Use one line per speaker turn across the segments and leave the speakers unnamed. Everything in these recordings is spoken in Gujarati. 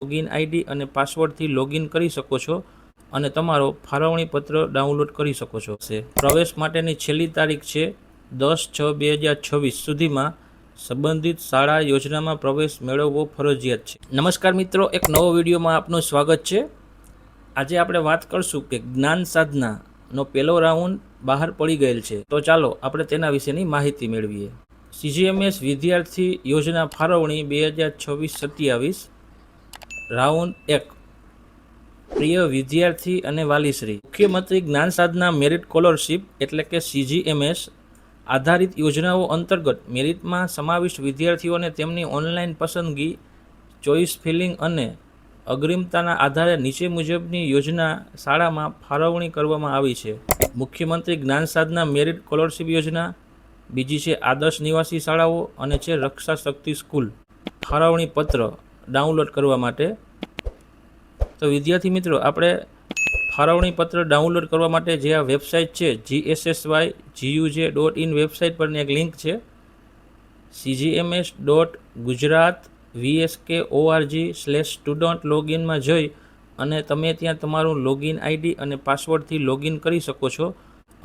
લોગિન આઈડી અને પાસવર્ડથી લોગિન કરી શકો છો અને તમારો ફાળવણી પત્ર ડાઉનલોડ કરી શકો છો. પ્રવેશ માટેની છેલ્લી તારીખ છે 10/6/2026 સુધીમાં સંબંધિત શાળા યોજનામાં પ્રવેશ મેળવવો ફરજિયાત છે. નમસ્કાર મિત્રો, એક નવો વિડીયોમાં આપનું સ્વાગત છે. આજે આપણે વાત કરશું કે જ્ઞાન સાધનાનો પહેલો રાઉન્ડ બહાર પડી ગયેલ છે, તો ચાલો આપણે તેના વિશેની માહિતી મેળવીએ. CGMS વિદ્યાર્થી યોજના ફાળવણી 2026-27 રાઉન્ડ 1. પ્રિય વિદ્યાર્થી અને વાલીશ્રી, મુખ્યમંત્રી જ્ઞાન સાધના મેરિટ સ્કોલરશિપ એટલે કે CGMS આધારિત યોજનાઓ અંતર્ગત મેરિટમાં સમાવિષ્ટ વિદ્યાર્થીઓને તેમની ઓનલાઈન પસંદગી, ચોઇસ ફિલિંગ અને અગ્રિમતાના આધારે નીચે મુજબની યોજના શાળામાં ફાળવણી કરવામાં આવી છે. મુખ્યમંત્રી જ્ઞાન સાધના મેરિટ સ્કોલરશિપ યોજના, બીજી છે આદર્શ નિવાસી શાળાઓ અને છે રક્ષા શક્તિ સ્કૂલ. ફાળવણી પત્ર ડાઉનલોડ કરવા માટે તો વિદ્યાર્થી મિત્રો, આપણે ફાળવણી પત્ર ડાઉનલોડ કરવા માટે જે આ વેબસાઇટ છે gssy.guj.in વેબસાઇટ પરની એક લિંક છે cgms.gujarat.vsk.org/student લોગિનમાં જઈ અને તમે ત્યાં તમારું લોગિન આઈડી અને પાસવર્ડથી લોગિન કરી શકો છો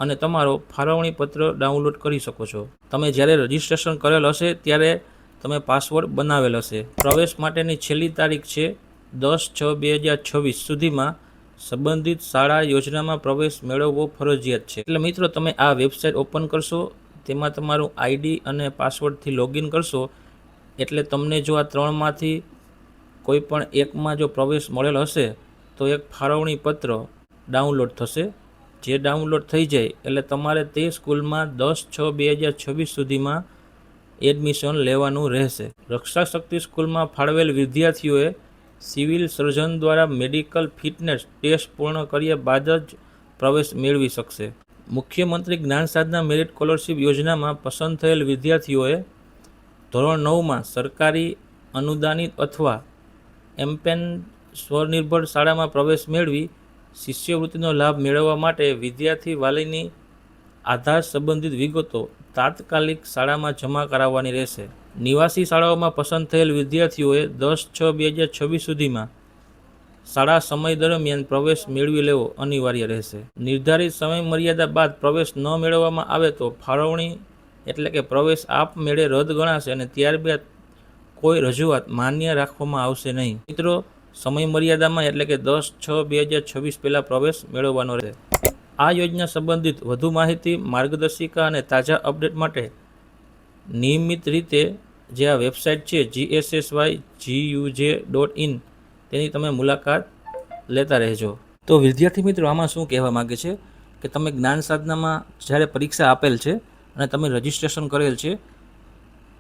અને તમારો ફાળવણી પત્ર ડાઉનલોડ કરી શકો છો. તમે જ્યારે રજિસ્ટ્રેશન કરેલ હશે ત્યારે તમે પાસવર્ડ બનાવેલ હશે. પ્રવેશ માટેની છેલ્લી તારીખ છે 10/6/2026 સુધીમાં સંબંધિત શાળા યોજનામાં પ્રવેશ મેળવવો ફરજિયાત છે. એટલે મિત્રો, તમે આ વેબસાઇટ ઓપન કરશો, તેમાં તમારું આઈડી અને પાસવર્ડથી લોગિન કરશો એટલે તમને જો આ ત્રણમાંથી કોઈ પણ એકમાં જો પ્રવેશ મળેલ હશે તો એક ફાળવણી પત્ર ડાઉનલોડ થશે. જે ડાઉનલોડ થઈ જાય એટલે તમારે તે સ્કૂલમાં 10/6/2026 સુધીમાં એડમિશન લેવાનું રહેશે. રક્ષા શક્તિ સ્કૂલમાં ફાળવેલ વિદ્યાર્થીઓએ સિવિલ સર્જન દ્વારા મેડિકલ ફિટનેસ ટેસ્ટ પૂર્ણ કર્યા બાદ જ પ્રવેશ મેળવી શકશે. મુખ્યમંત્રી જ્ઞાન સાધના મેરિટ સ્કોલરશિપ યોજનામાં પસંદ થયેલ વિદ્યાર્થીઓએ ધોરણ 9માં સરકારી અનુદાનિત અથવા એમપેન સ્વનિર્ભર શાળામાં પ્રવેશ મેળવી શિષ્યવૃત્તિનો લાભ મેળવવા માટે વિદ્યાર્થી વાલીની આધાર સંબંધિત વિગતો તાત્કાલિક શાળામાં જમા કરાવવાની રહેશે. નિવાસી શાળાઓમાં પસંદ થયેલ વિદ્યાર્થીઓએ 10/6/2026 સુધીમાં શાળા સમય દરમિયાન પ્રવેશ મેળવી લેવો અનિવાર્ય રહેશે. નિર્ધારિત સમય મર્યાદા બાદ પ્રવેશ ન મેળવવામાં આવે તો ફાળવણી એટલે કે પ્રવેશ આપમેળે રદ ગણાશે અને ત્યારબાદ કોઈ રજૂઆત માન્ય રાખવામાં આવશે નહીં. મિત્રો, સમય મર્યાદામાં એટલે કે 10/6/2026 પહેલાં પ્રવેશ મેળવવાનો રહેશે. આ યોજના સંબંધિત વધુ માહિતી, માર્ગદર્શિકા અને તાજા અપડેટ માટે નિયમિત રીતે જે આ વેબસાઇટ છે gssy.guj.in તેની તમે મુલાકાત લેતા રહેજો. તો વિદ્યાર્થી મિત્રો, આમાં શું કહેવા માગે છે કે તમે જ્ઞાન સાધનામાં જ્યારે પરીક્ષા આપેલ છે અને તમે રજિસ્ટ્રેશન કરેલ છે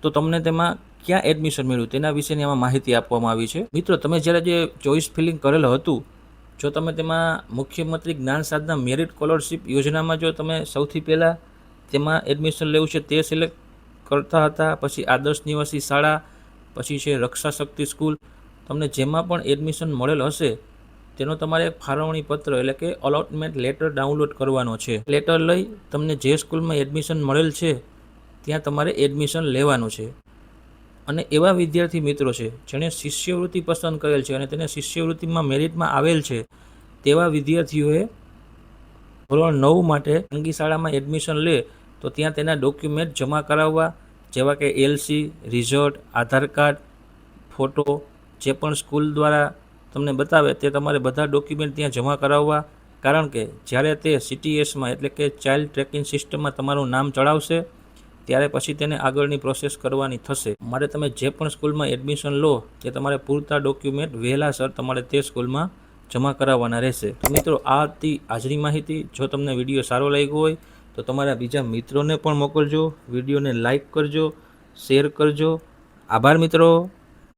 તો તમને તેમાં ક્યાં એડમિશન મળ્યું તેના વિશેની આમાં માહિતી આપવામાં આવી છે. મિત્રો, તમે જ્યારે જે ચોઇસ ફિલિંગ કરેલ હતું, જો તમે તેમાં મુખ્યમંત્રી જ્ઞાન સાધના મેરિટ સ્કોલરશિપ યોજનામાં જો તમે સૌથી પહેલાં તેમાં એડમિશન લેવું છે તે સિલેક્ટ કરતા હતા, પછી આદર્શ નિવાસી શાળા, પછી છે રક્ષા શક્તિ સ્કૂલ, તમને જેમાં પણ એડમિશન મળેલ હશે તેનો તમારે એક ફાળવણી પત્ર એટલે કે અલોટમેન્ટ લેટર ડાઉનલોડ કરવાનો છે. લેટર લઈ તમને જે સ્કૂલમાં એડમિશન મળેલ છે ત્યાં તમારે એડમિશન લેવાનું છે. અને એવા વિદ્યાર્થી મિત્રો છે જેણે શિષ્યવૃત્તિ પસંદ કરેલ છે અને તેને શિષ્યવૃત્તિમાં મેરિટમાં આવેલ છે તેવા વિદ્યાર્થીઓએ ધોરણ 9 માટે ખાનગી શાળામાં એડમિશન લે તો ત્યાં તેના ડોક્યુમેન્ટ જમા કરાવવા, જેવા કે LC, રિઝલ્ટ, આધાર કાર્ડ, ફોટો, જે પણ સ્કૂલ દ્વારા તમને બતાવે તે તમારે બધા ડોક્યુમેન્ટ ત્યાં જમા કરાવવા. કારણ કે જ્યારે તે CTSમાં એટલે કે ચાઇલ્ડ ટ્રેકિંગ સિસ્ટમમાં તમારું નામ ચડાવશે ત્યારે પછી તેને આગળની પ્રોસેસ કરવાની થશે. માટે તમે જે પણ સ્કૂલમાં એડમિશન લો તે તમારે પૂરતા ડોક્યુમેન્ટ વહેલાસર તમારે તે સ્કૂલમાં જમા કરાવવાના રહેશે. તો મિત્રો, આ હતી આજની માહિતી. જો તમને વિડીયો સારો લાગ્યો હોય તો તમારા બીજા મિત્રોને પણ મોકલજો, વિડીયોને લાઈક કરજો, શેર કરજો. આભાર મિત્રો.